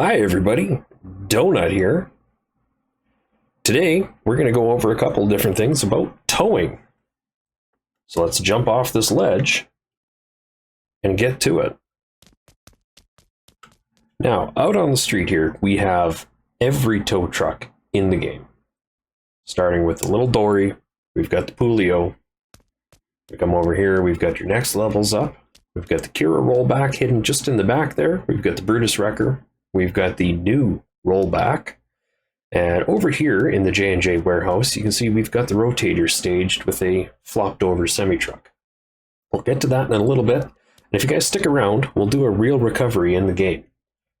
Hi everybody, Donut here. Today we're going to go over a couple different things about towing. So let's jump off this ledge and get to it. Now, out on the street here, we have every tow truck in the game. Starting with the little Dory, we've got the Pulio. We come over here, we've got your next levels up. We've got the Kira Rollback hidden just in the back there. We've got the Brutus Wrecker. We've got the new Rollback. And over here in the J&J warehouse, you can see we've got the Rotator staged with a flopped over semi-truck. We'll get to that in a little bit. And if you guys stick around, we'll do a real recovery in the game.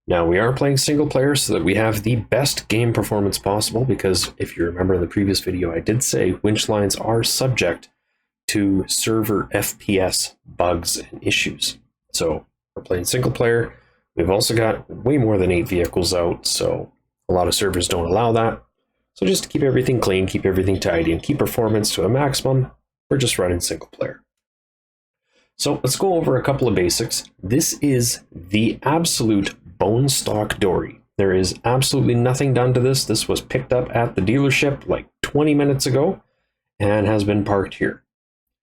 Now, we are playing single player so that we have the best game performance possible, because if you remember in the previous video, I did say winch lines are subject to server FPS bugs and issues. So we're playing single player. We've also got way more than 8 vehicles out, so a lot of servers don't allow that. So just to keep everything clean, keep everything tidy, and keep performance to a maximum, we're just running single player. So let's go over a couple of basics. This is the absolute bone stock Dory. There is absolutely nothing done to this. This was picked up at the dealership like 20 minutes ago and has been parked here.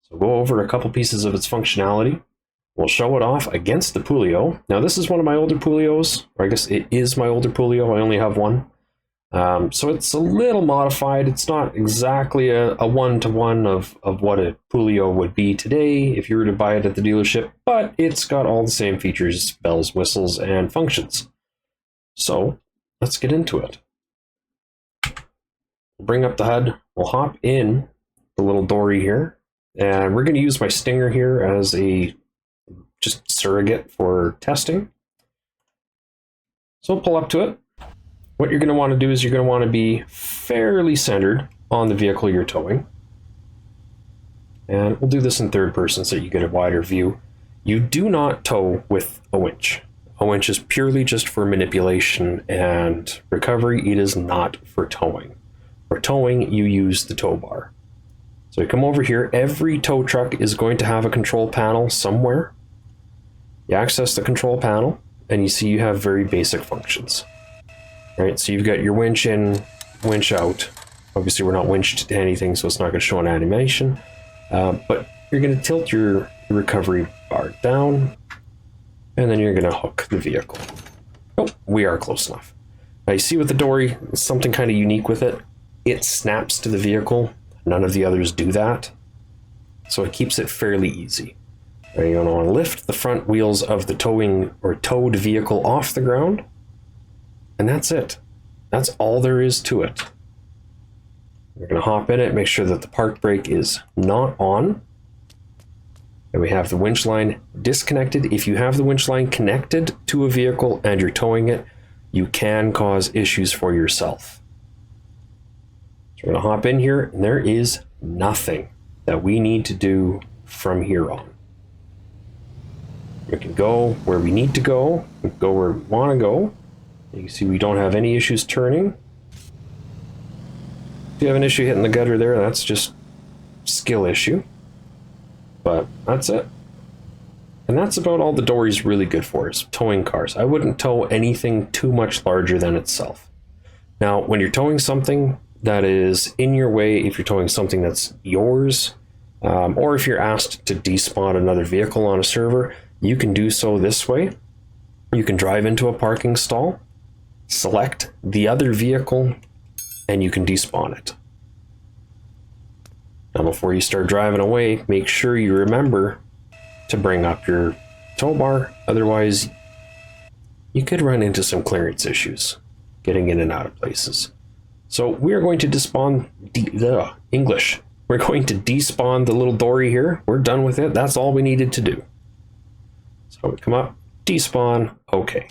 So go over a couple pieces of its functionality. We'll show it off against the Pulio. Now this is one of my older Pulios, or I guess it is my older Pulio. I only have one. So it's a little modified. It's not exactly a one-to-one of what a Pulio would be today if you were to buy it at the dealership, but it's got all the same features, bells, whistles, and functions. So let's get into it. We'll bring up the HUD. We'll hop in the little Dory here, and we're going to use my Stinger here as a just surrogate for testing. So we'll pull up to it. What you're going to want to do is you're going to want to be fairly centered on the vehicle you're towing. And we'll do this in third person so you get a wider view. You do not tow with a winch. A winch is purely just for manipulation and recovery. It is not for towing. For towing, you use the tow bar. So you come over here. Every tow truck is going to have a control panel somewhere. You access the control panel, and you see you have very basic functions. All right, so you've got your winch in, winch out. Obviously, we're not winched to anything, so it's not going to show an animation. But you're going to tilt your recovery bar down, and then you're going to hook the vehicle. Oh, we are close enough. Now, you see with the Dory, something kind of unique with it. It snaps to the vehicle. None of the others do that. So it keeps it fairly easy. Now, you're going to want to lift the front wheels of the towing or towed vehicle off the ground. And that's it. That's all there is to it. We're going to hop in it, make sure that the park brake is not on. And we have the winch line disconnected. If you have the winch line connected to a vehicle and you're towing it, you can cause issues for yourself. So we're going to hop in here, and there is nothing that we need to do from here on. We can go where we need to go. We can go where we want to go. You can see we don't have any issues turning. If you have an issue hitting the gutter there, that's just skill issue. But that's it. And that's about all the Dory's really good for, is towing cars. I wouldn't tow anything too much larger than itself. Now, when you're towing something that is in your way, if you're towing something that's yours, or if you're asked to despawn another vehicle on a server, you can do so this way. You can drive into a parking stall, select the other vehicle, and you can despawn it. Now, before you start driving away, make sure you remember to bring up your tow bar. Otherwise, you could run into some clearance issues getting in and out of places. So we are going to despawn English. We're going to despawn the little Dory here. We're done with it. That's all we needed to do. So we come up, despawn, okay.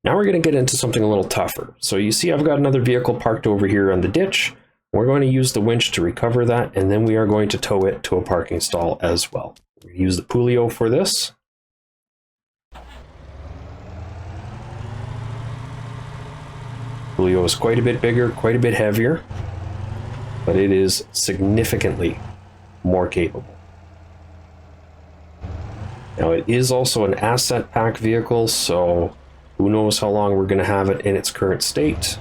Now we're going to get into something a little tougher. So you see I've got another vehicle parked over here on the ditch. We're going to use the winch to recover that, and then we are going to tow it to a parking stall as well. We use the Pulio for this. Pulio is quite a bit bigger, quite a bit heavier, but it is significantly more capable. Now, it is also an asset pack vehicle, so Who knows how long we're going to have it in its current state.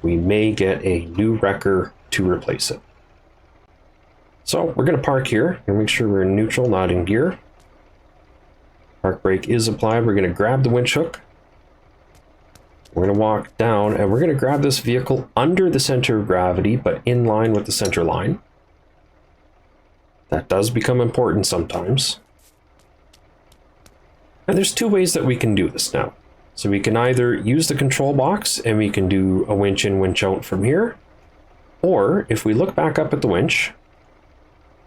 We may get a new wrecker to replace it. So we're going to park here and make sure we're in neutral, not in gear. Park brake is applied. We're going to grab the winch hook. We're going to walk down and we're going to grab this vehicle under the center of gravity, but in line with the center line. That does become important sometimes. And there's two ways that we can do this now. So we can either use the control box and we can do a winch in, winch out from here. Or if we look back up at the winch,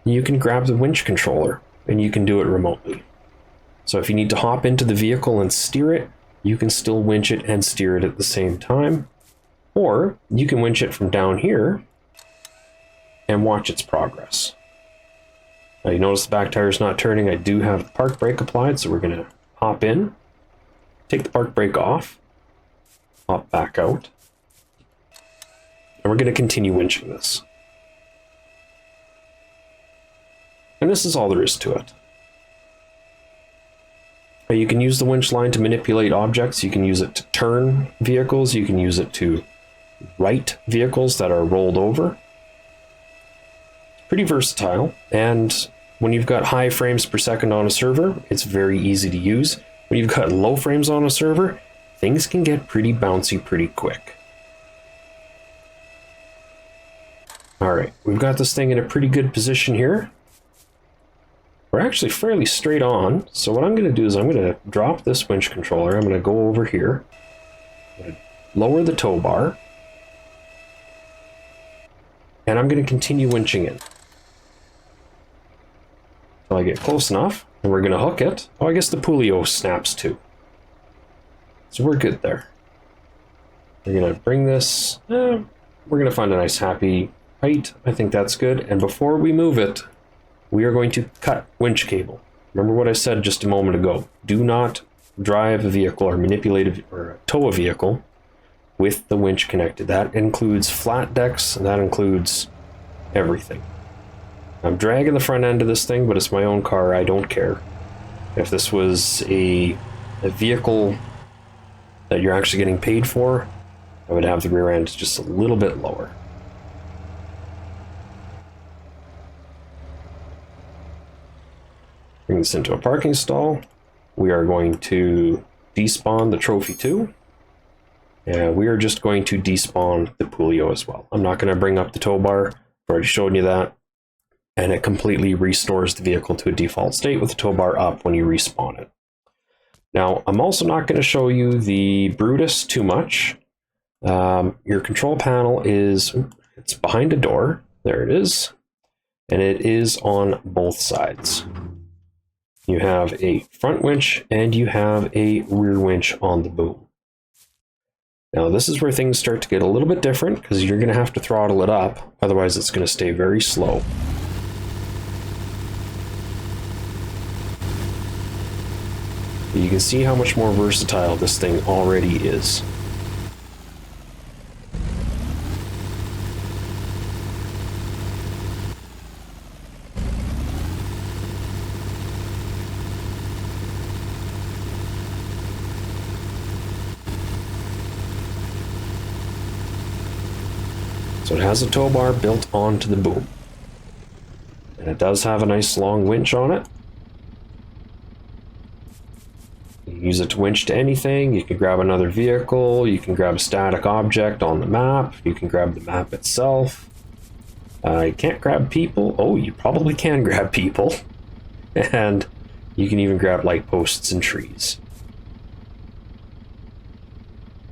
you can grab the winch controller and you can do it remotely. So if you need to hop into the vehicle and steer it, you can still winch it and steer it at the same time. Or you can winch it from down here and watch its progress. Now you notice the back tire is not turning. I do have the park brake applied, so we're going to hop in, take the park brake off, hop back out, and we're going to continue winching this. And this is all there is to it. You can use the winch line to manipulate objects. You can use it to turn vehicles. You can use it to right vehicles that are rolled over. Pretty versatile. And when you've got high frames per second on a server, it's very easy to use. When you've got low frames on a server, things can get pretty bouncy pretty quick. Alright, we've got this thing in a pretty good position here. We're actually fairly straight on, so what I'm going to do is I'm going to drop this winch controller. I'm going to go over here, I'm going to lower the tow bar, and I'm going to continue winching in until I get close enough, and we're going to hook it. Oh, I guess the Pulio snaps too. So we're good there. We're going to bring this, we're going to find a nice happy height. I think that's good, and before we move it, we are going to cut winch cable. Remember what I said just a moment ago. Do not drive a vehicle or manipulate or tow a vehicle with the winch connected. That includes flat decks, and that includes everything. I'm dragging the front end of this thing, but it's my own car. I don't care. If this was a vehicle that you're actually getting paid for, I would have the rear end just a little bit lower. Bring this into a parking stall. We are going to despawn the Trophy 2. And we are just going to despawn the Pulio as well. I'm not going to bring up the tow bar. I've already shown you that. And it completely restores the vehicle to a default state with the tow bar up when you respawn it. Now, I'm also not going to show you the Brutus too much. Your control panel it's behind a door. There it is. And it is on both sides. You have a front winch and you have a rear winch on the boom. Now this is where things start to get a little bit different because you're going to have to throttle it up, otherwise it's going to stay very slow. You can see how much more versatile this thing already is. So it has a tow bar built onto the boom. And it does have a nice long winch on it. You can use it to winch to anything. You can grab another vehicle. You can grab a static object on the map. You can grab the map itself. You can't grab people. Oh, you probably can grab people. And you can even grab light posts and trees.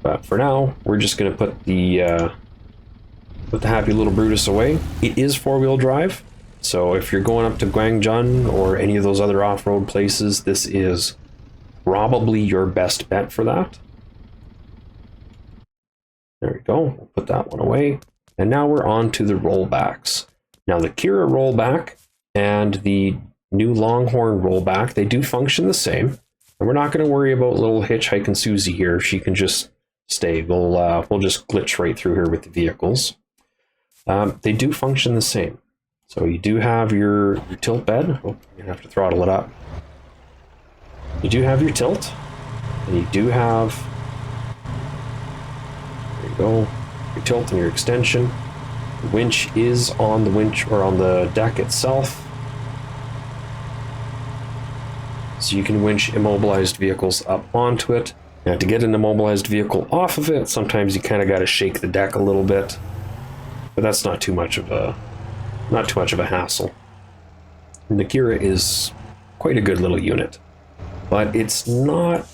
But for now, we're just going to put the happy little Brutus away. It is four-wheel drive, so if you're going up to Gwangjun or any of those other off-road places, this is probably your best bet for that. There we go. We'll put that one away. And now we're on to the rollbacks. Now the Kira rollback and the new Longhorn rollback, they do function the same. And we're not going to worry about little Hitchhiking Susie here. She can just stay. We'll just glitch right through here with the vehicles. They do function the same. So you do have your tilt bed. Oh, you're going to have to throttle it up. You do have your tilt. And you do have, there you go, your tilt and your extension. The winch is on the winch or on the deck itself. So you can winch immobilized vehicles up onto it. Now to get an immobilized vehicle off of it, sometimes you kind of got to shake the deck a little bit. But that's not too much of a hassle. And the Kira is quite a good little unit. But it's not,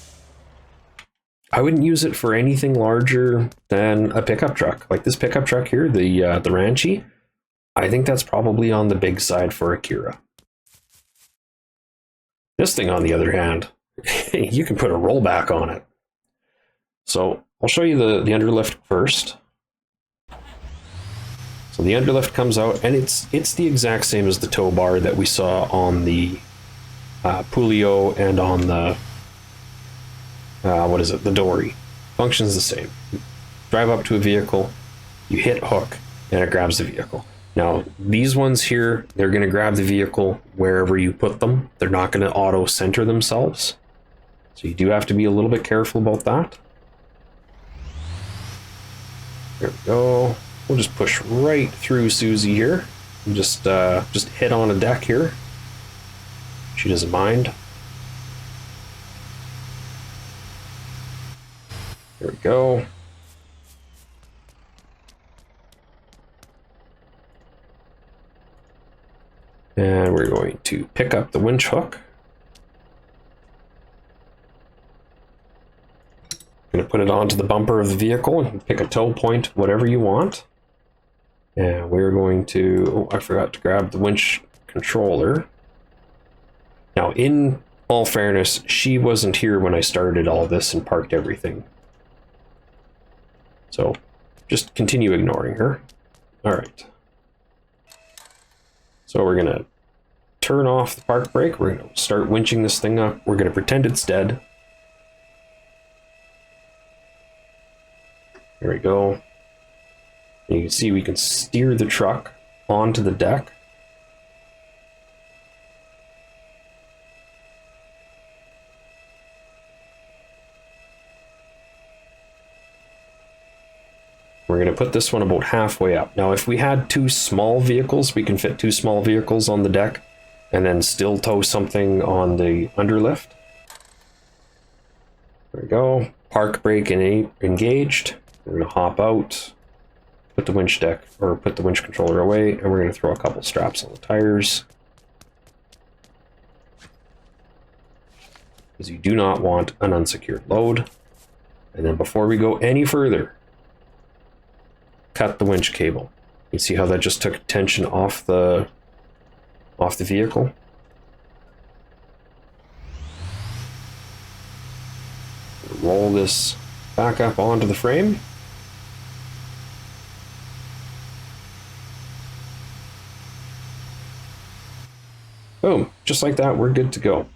I wouldn't use it for anything larger than a pickup truck. Like this pickup truck here, the Ranchi, I think that's probably on the big side for a Kira. This thing, on the other hand, you can put a rollback on it. So I'll show you the underlift first. So the underlift comes out, and it's the exact same as the tow bar that we saw on the Pulio and on the the Dory. Functions the same. You drive up to a vehicle, you hit hook, and it grabs the vehicle. Now, these ones here, they're going to grab the vehicle wherever you put them. They're not going to auto-center themselves. So you do have to be a little bit careful about that. There we go. We'll just push right through Susie here. And just hit on a deck here. She doesn't mind. There we go. And we're going to pick up the winch hook. Going to put it onto the bumper of the vehicle and pick a tow point, whatever you want. And we're going to, oh, I forgot to grab the winch controller. Now, in all fairness, she wasn't here when I started all this and parked everything. So just continue ignoring her. All right. So we're going to turn off the park brake. We're going to start winching this thing up. We're going to pretend it's dead. There we go. And you can see we can steer the truck onto the deck. We're going to put this one about halfway up. Now, if we had two small vehicles, we can fit two small vehicles on the deck and then still tow something on the underlift. There we go. Park brake engaged. We're going to hop out, put the winch deck, or put the winch controller away, and we're going to throw a couple straps on the tires. Because you do not want an unsecured load. And then before we go any further, cut the winch cable. You see how that just took tension off the vehicle? Roll this back up onto the frame. Boom, just like that, we're good to go.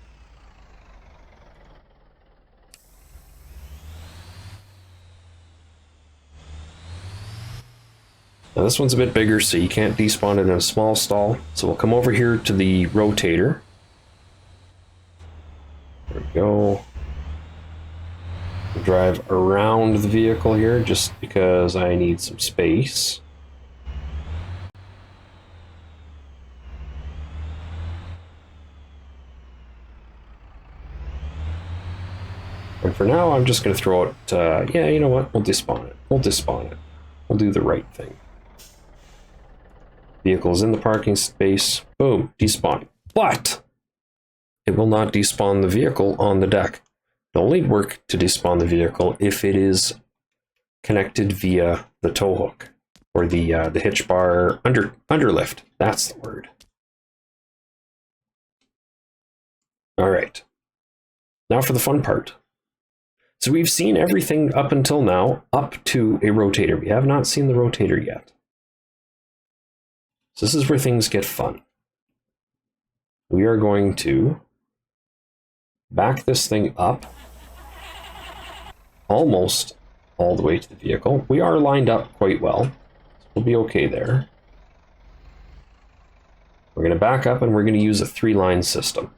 Now this one's a bit bigger, so you can't despawn it in a small stall. So we'll come over here to the rotator. There we go. We'll drive around the vehicle here just because I need some space. And for now, I'm just going to throw it, yeah, you know what? We'll despawn it. We'll despawn it. We'll do the right thing. Vehicle's in the parking space. Boom, despawning. But it will not despawn the vehicle on the deck. It'll only work to despawn the vehicle if it is connected via the tow hook or the hitch bar underlift. That's the word. All right. Now for the fun part. So we've seen everything up until now, up to a rotator. We have not seen the rotator yet. So this is where things get fun. We are going to back this thing up almost all the way to the vehicle. We are lined up quite well. So we'll be okay there. We're going to back up and we're going to use a 3-line system.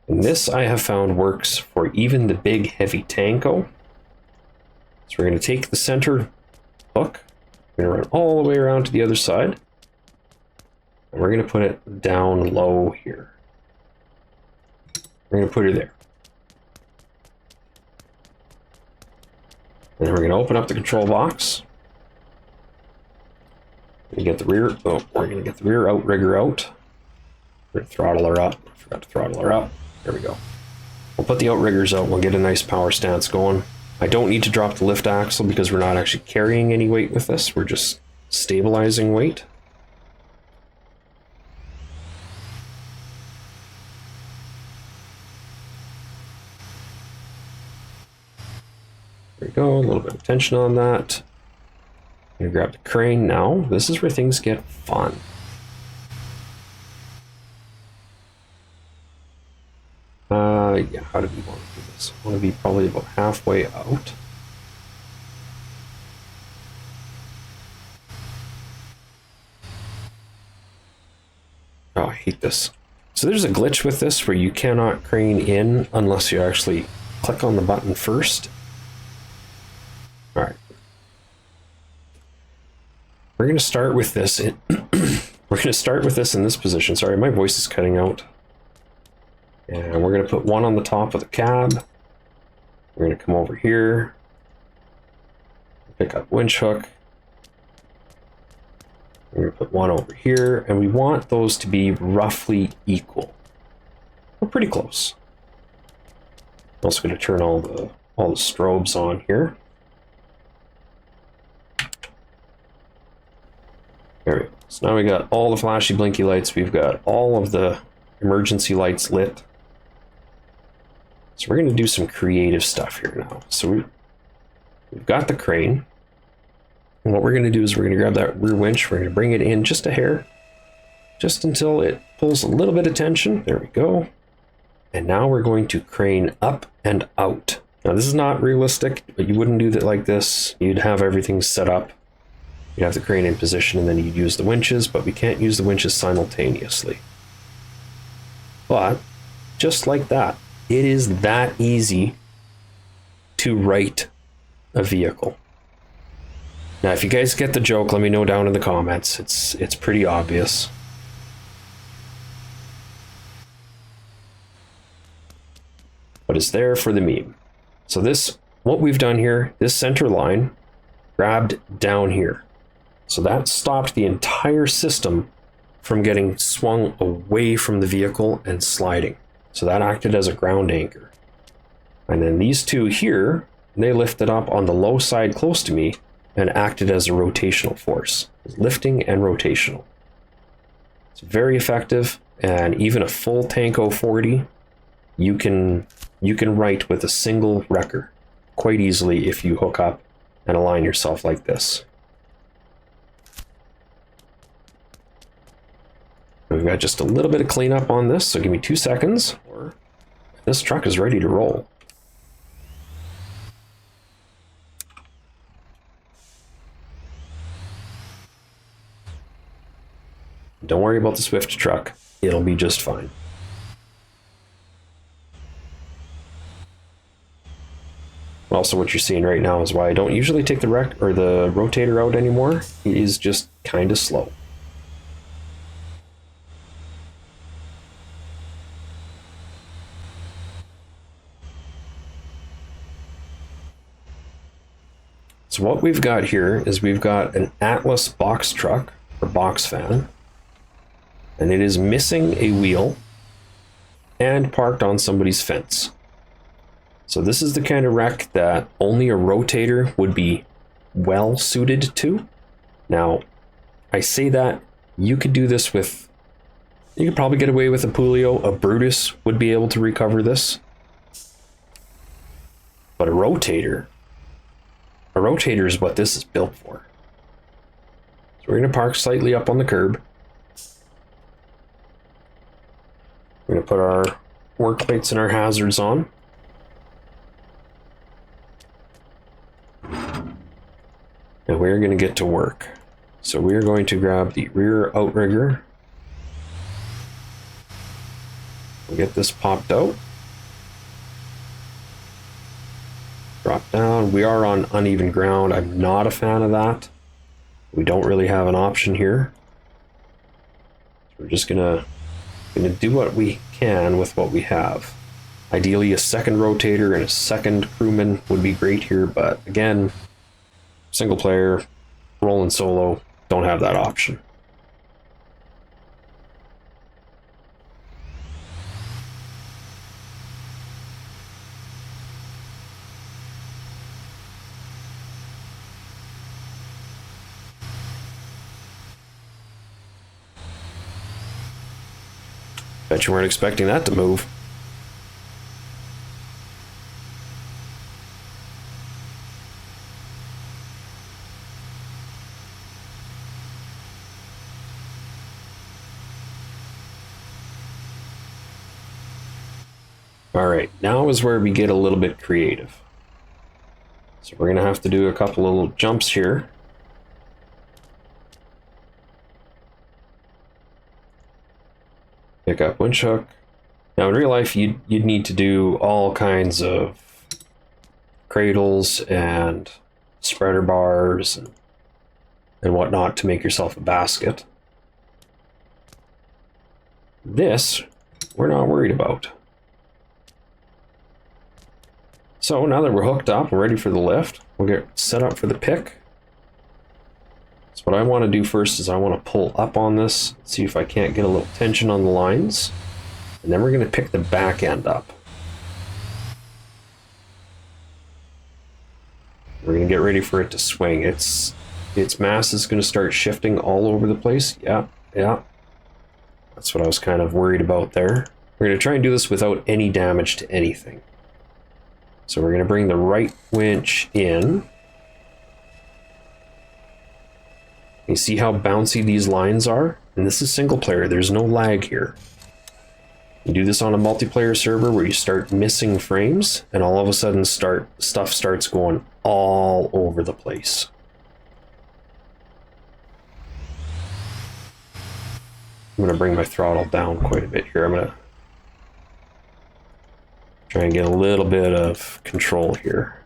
And this I have found works for even the big heavy tanko. So we're going to take the center hook, we're going to run all the way around to the other side, and we're going to put it down low here. We're going to put her there. And then we're going to open up the control box. We're going to get the rear, we're going to get the rear outrigger out. We're going to throttle her up. I forgot to throttle her up. There we go. We'll put the outriggers out, we'll get a nice power stance going. I don't need to drop the lift axle because we're not actually carrying any weight with this. We're just stabilizing weight. There we go, a little bit of tension on that. I'm gonna grab the crane now. This is where things get fun. Yeah, how do we want to do this? I want to be probably about halfway out. Oh, I hate this. So there's a glitch with this where you cannot crane in unless you actually click on the button first. All right. We're going to start with this. We're going to start with this in this position. Sorry, my voice is cutting out. And we're going to put one on the top of the cab. We're going to come over here, pick up winch hook. We're going to put one over here, and we want those to be roughly equal. We're pretty close. I'm also going to turn all the strobes on here. There we go. So now we got all the flashy blinky lights. We've got all of the emergency lights lit. So we're going to do some creative stuff here now. So we've got the crane. And what we're going to do is we're going to grab that rear winch. We're going to bring it in just a hair. Just until it pulls a little bit of tension. There we go. And now we're going to crane up and out. Now this is not realistic, but you wouldn't do that like this. You'd have everything set up. You'd have the crane in position and then you'd use the winches, but we can't use the winches simultaneously. But just like that, it is that easy to right a vehicle. Now, if you guys get the joke, let me know down in the comments. It's pretty obvious. But it's there for the meme. So this, what we've done here, this center line grabbed down here. So that stopped the entire system from getting swung away from the vehicle and sliding. So that acted as a ground anchor. And then these two here, they lifted up on the low side close to me and acted as a rotational force. Lifting and rotational. It's very effective, and even a full Tanko 40, you can right with a single wrecker quite easily if you hook up and align yourself like this. We've got just a little bit of cleanup on this, so give me 2 seconds. This truck is ready to roll. Don't worry about the Swift truck. It'll be just fine. Also, what you're seeing right now is why I don't usually take the rotator out anymore. It is just kind of slow. So what we've got here is we've got an Atlas box truck, or box fan, and it is missing a wheel and parked on somebody's fence. So this is the kind of wreck that only a rotator would be well suited to. Now, I say that you could do this with, you could probably get away with a Pulio. A Brutus would be able to recover this. But a rotator is what this is built for. So we're going to park slightly up on the curb. We're going to put our work plates and our hazards on. And we're going to get to work. So we're going to grab the rear outrigger. We'll get this popped out. Drop down. We are on uneven ground. I'm not a fan of that. We don't really have an option here. So we're just gonna do what we can with what we have. Ideally, a second rotator and a second crewman would be great here, but again, single player, rolling solo, don't have that option. Bet you weren't expecting that to move. Alright, now is where we get a little bit creative. So we're going to have to do a couple of little jumps here. Pick up winch hook. Now in real life, you'd need to do all kinds of cradles and spreader bars and whatnot to make yourself a basket. This, we're not worried about. So now that we're hooked up and ready for the lift, we'll get set up for the pick. So what I want to do first is I want to pull up on this, see if I can't get a little tension on the lines, and then we're going to pick the back end up. We're going to get ready for it to swing. Its mass is going to start shifting all over the place. Yeah. That's what I was kind of worried about there. We're going to try and do this without any damage to anything. So we're going to bring the right winch in. You see how bouncy these lines are? And this is single player, there's no lag here. You do this on a multiplayer server where you start missing frames, and all of a sudden stuff starts going all over the place. I'm going to bring my throttle down quite a bit here. I'm going to try and get a little bit of control here.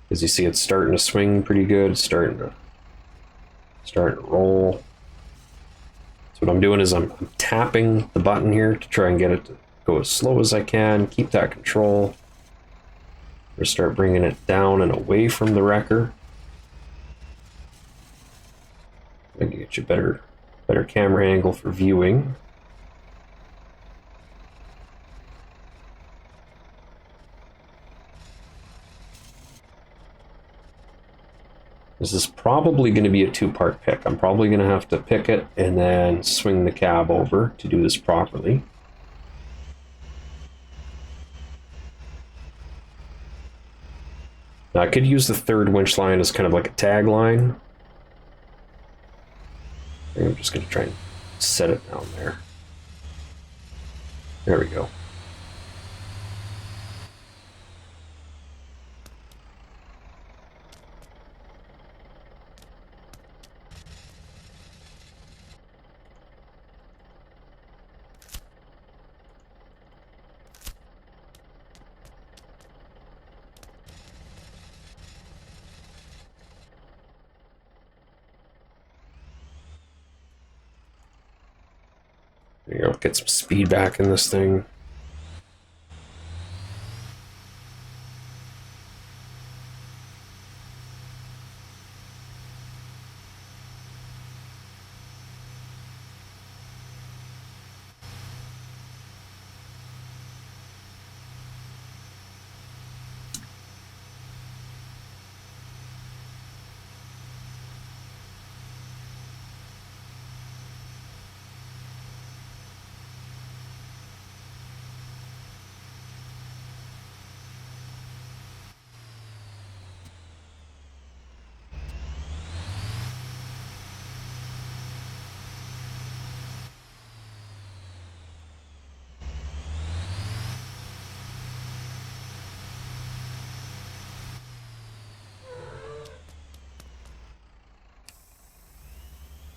As you see, it's starting to swing pretty good, starting to roll. So what I'm doing is I'm tapping the button here to try and get it to go as slow as I can, keep that control. We'll start bringing it down and away from the wrecker. I can get you better camera angle for viewing. This is probably going to be a two-part pick. I'm probably going to have to pick it and then swing the cab over to do this properly. Now I could use the third winch line as kind of like a tag line. I'm just going to try and set it down there. There we go. There you go, get some speed back in this thing.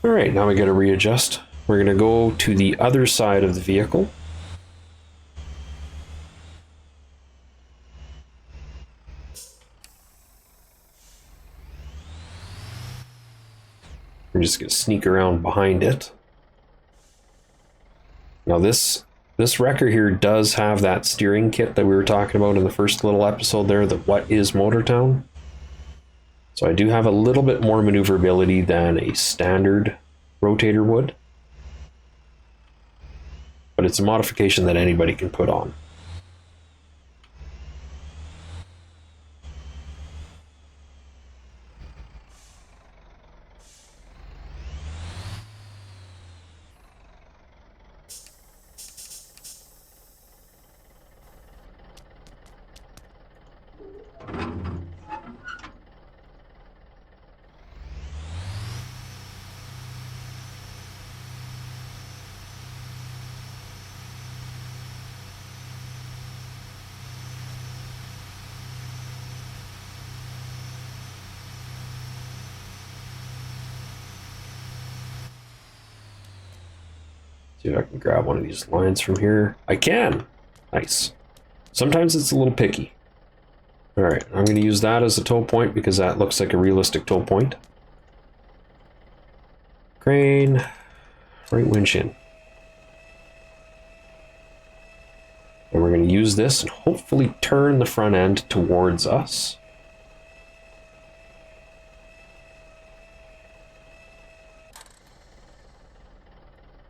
All right, now we got to readjust. We're going to go to the other side of the vehicle. We're just going to sneak around behind it. Now this wrecker here does have that steering kit that we were talking about in the first little episode there, the What is Motortown? So I do have a little bit more maneuverability than a standard rotator would. But it's a modification that anybody can put on. See if I can grab one of these lines from here. I can! Nice. Sometimes it's a little picky. Alright, I'm going to use that as a tow point because that looks like a realistic tow point. Crane. Right winch in. And we're going to use this and hopefully turn the front end towards us.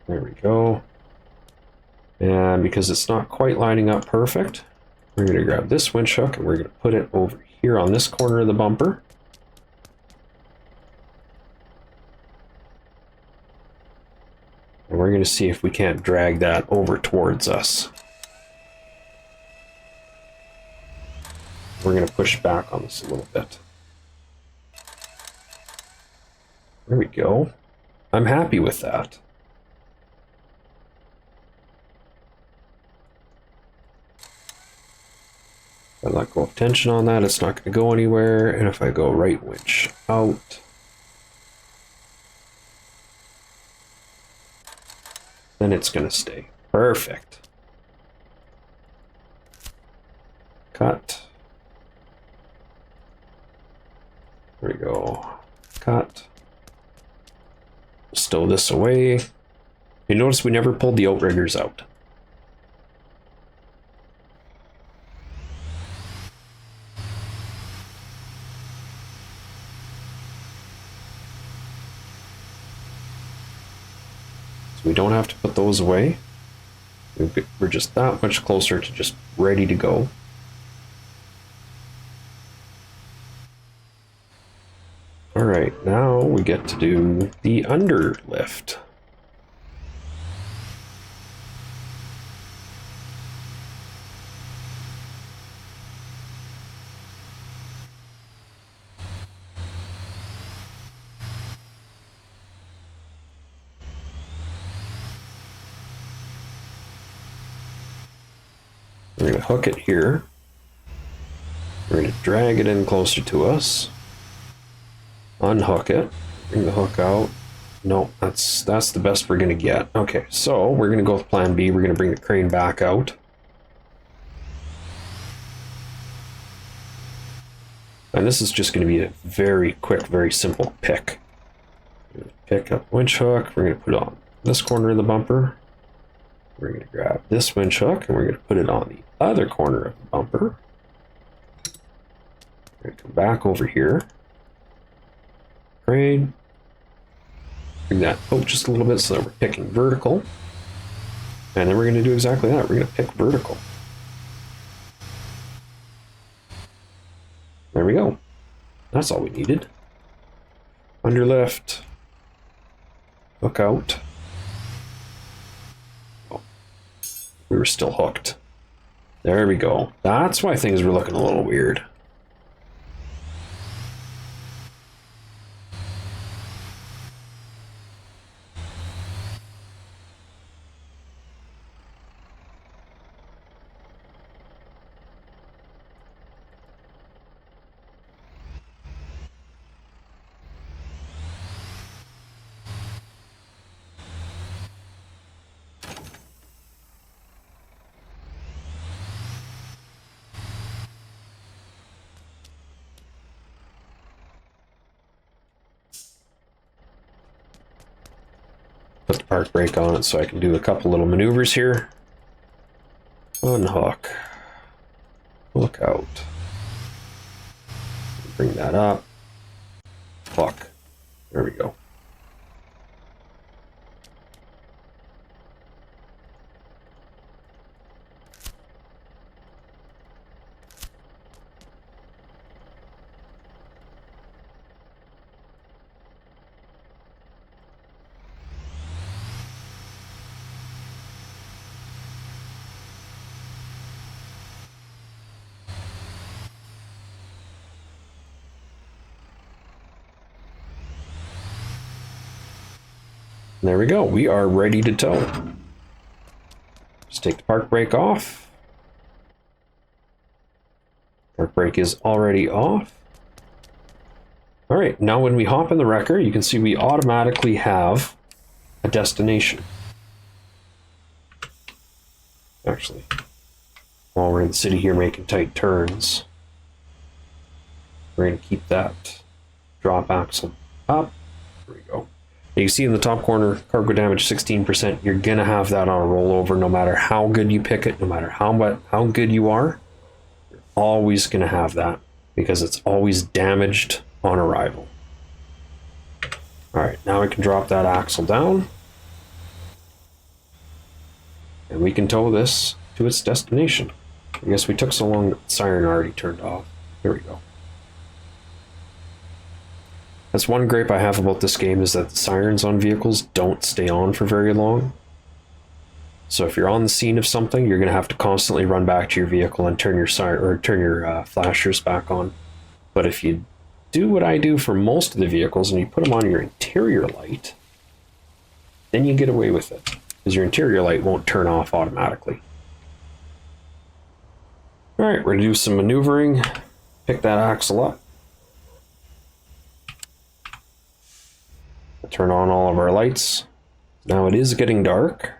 There we go. And because it's not quite lining up perfect, we're going to grab this winch hook and we're going to put it over here on this corner of the bumper. And we're going to see if we can't drag that over towards us. We're going to push back on this a little bit. There we go. I'm happy with that. If I let go of tension on that, it's not going to go anywhere. And if I go right winch out, then it's going to stay. Perfect. Cut. There we go. Cut. Stow this away. You notice we never pulled the outriggers out. We don't have to put those away. We're just that much closer to just ready to go. All right, now we get to do the underlift. We're going to hook it here. We're going to drag it in closer to us. Unhook it. Bring the hook out. No, that's the best we're going to get. Okay, so we're going to go with plan B. We're going to bring the crane back out. And this is just going to be a very quick, very simple pick. Pick up winch hook. We're going to put it on this corner of the bumper. We're going to grab this winch hook and we're going to put it on the other corner of the bumper. We're going to come back over here. Crane. Bring that out just a little bit so that we're picking vertical. And then we're going to do exactly that. We're going to pick vertical. There we go. That's all we needed. Underlift. Hook out. Oh, we were still hooked. There we go. That's why things were looking a little weird. Put the park brake on it so I can do a couple little maneuvers here. Unhook. Look out. Bring that up. Hook. There we go. There we go. We are ready to tow. Just take the park brake off. Park brake is already off. All right, now when we hop in the wrecker, you can see we automatically have a destination. Actually, while we're in the city here making tight turns, we're going to keep that drop axle up. There we go. You can see in the top corner, cargo damage 16%. You're going to have that on a rollover no matter how good you pick it, no matter how good you are. You're always going to have that because it's always damaged on arrival. All right, now we can drop that axle down. And we can tow this to its destination. I guess we took so long that the siren already turned off. There we go. That's one gripe I have about this game is that the sirens on vehicles don't stay on for very long. So if you're on the scene of something, you're going to have to constantly run back to your vehicle and turn your flashers back on. But if you do what I do for most of the vehicles and you put them on your interior light, then you get away with it because your interior light won't turn off automatically. All right, we're going to do some maneuvering. Pick that axle up. Turn on all of our lights. Now it is getting dark.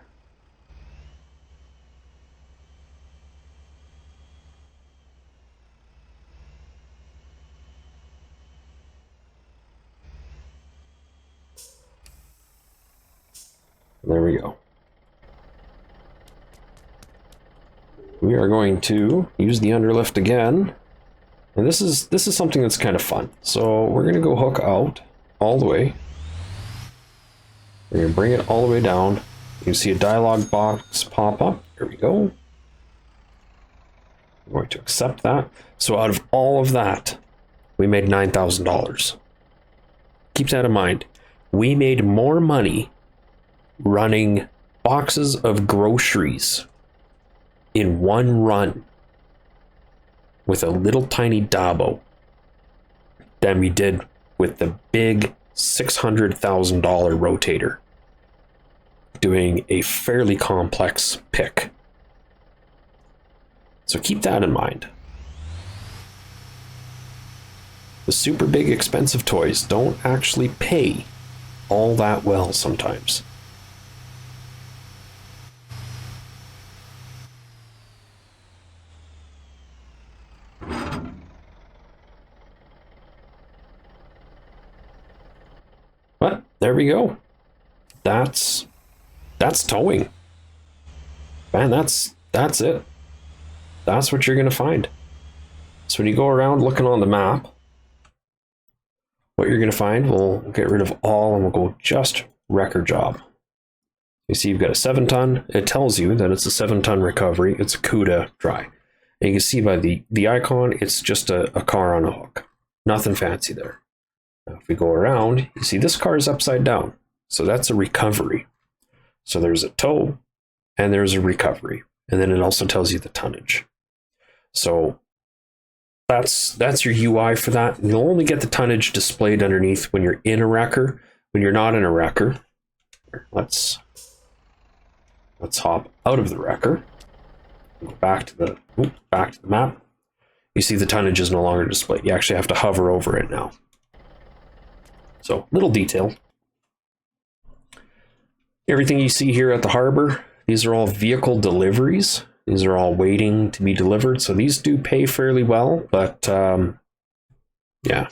There we go. We are going to use the underlift again. And this is something that's kind of fun. So we're going to go hook out all the way. We're going to bring it all the way down. You can see a dialog box pop up. Here we go. I'm going to accept that. So out of all of that, we made $9,000. Keep that in mind. We made more money running boxes of groceries in one run with a little tiny Dabo than we did with the big $600,000 Rotator doing a fairly complex pick. So keep that in mind. The super big expensive toys don't actually pay all that well sometimes. But there we go. That's towing. Man, that's it. That's what you're gonna find. So when you go around looking on the map, what you're gonna find, we'll get rid of all and we'll go just wrecker job. You see you've got a 7-ton. It tells you that it's a 7-ton recovery. It's a CUDA dry. And you can see by the icon, it's just a car on a hook. Nothing fancy there. Now, if we go around, you see this car is upside down. So that's a recovery. So there's a tow and there's a recovery. And then it also tells you the tonnage. So that's your UI for that. And you'll only get the tonnage displayed underneath when you're in a wrecker. When you're not in a wrecker, let's hop out of the wrecker. Go back to the map. You see the tonnage is no longer displayed. You actually have to hover over it now. So, little detail. Everything you see here at the harbor, these are all vehicle deliveries. These are all waiting to be delivered. So these do pay fairly well, but yeah.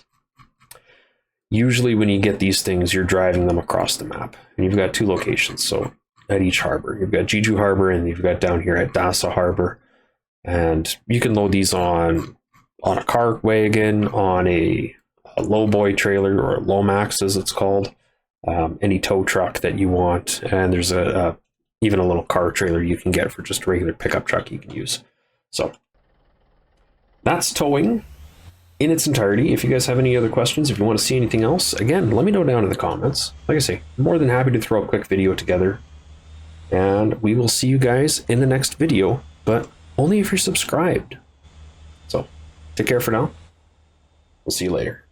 usually when you get these things, you're driving them across the map. And you've got 2 locations, so at each harbor. You've got Jeju Harbor and you've got down here at Dasa Harbor. And you can load these on a car wagon, on a lowboy trailer, or a Lomax as it's called, any tow truck that you want. And there's even a little car trailer you can get for just a regular pickup truck you can use. So that's towing in its entirety. If you guys have any other questions, if you want to see anything else, again, let me know down in the comments. Like I say, I'm more than happy to throw a quick video together. And we will see you guys in the next video, but only if you're subscribed. So take care for now. We'll see you later.